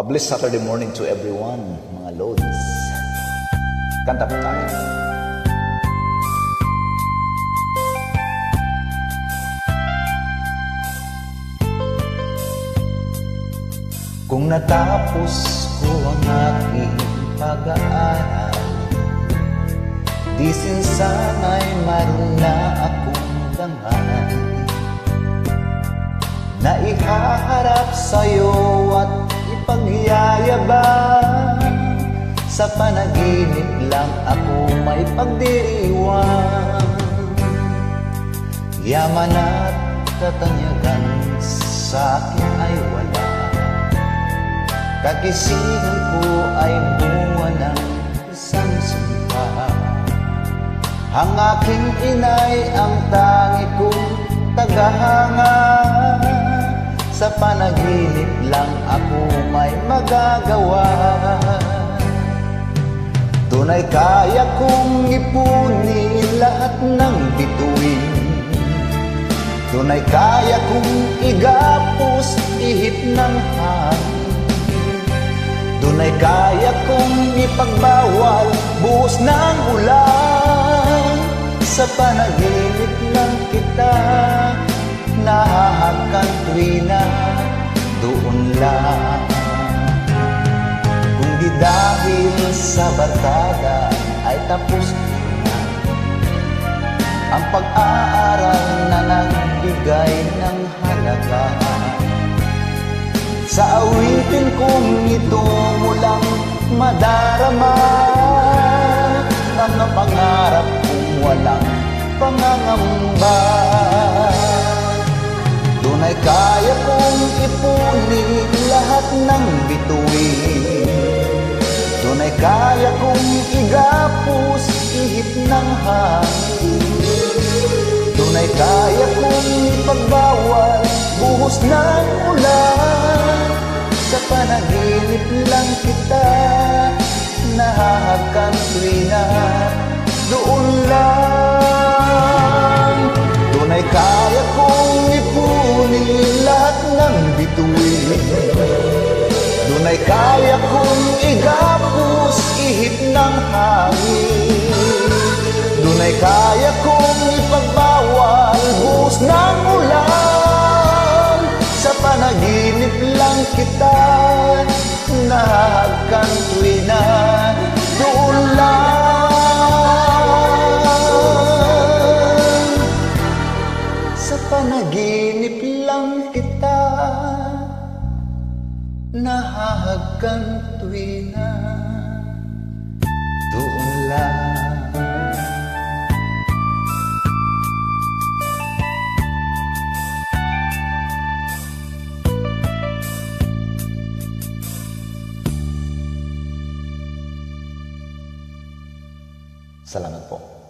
A blessed Saturday morning to everyone, mga Lods. Kanta po tayo. Kung natapos ko ang aking pag-aaral, di sana'y mayroon na akong dangal na ihaharap sa'yo at ipagyayabang. Sa panaginip lang ako may pagdiriwang, yaman at katanyagan sa akin ay wala. Kagising ko ay buwan ng isang sumpa. Ang aking inay ang tangi kong tagahanga. Sa panaginip lang ako may magagawa. Tunay kaya kong ipunin lahat ng bituin. Tunay kaya kong igapos ihip ng hangin. Tunay kaya kong ipagbawal buhos ng ulan. Sa panaginip lang kita nahahakan tuwina doon lang. Kung di dahil sa barkada ay tapos na ang pag-aaral na nagbigay ng halaga. Sa awitin kong ito mo lang madarama ang pangarap kong walang pangangamba. Tunay kaya kong ipunin lahat ng bituin. Tunay kaya kong igapos ihip ng hangin. Tunay kaya kong ipagbawal buhos ng ulan. Sa panaginip lang kita nahahakan tuwina doon lang. Tunay kaya kong ipunin lahat ng bituin. Tunay kaya kong igapos ihip ng hangin. Tunay kaya kong ipagbawal buhos ng ulan. Sa panaginip lang kita nahahakan tuwina doon lang. Sa panaginip lang kita nahahagan tuwina doon lang. Salamat po.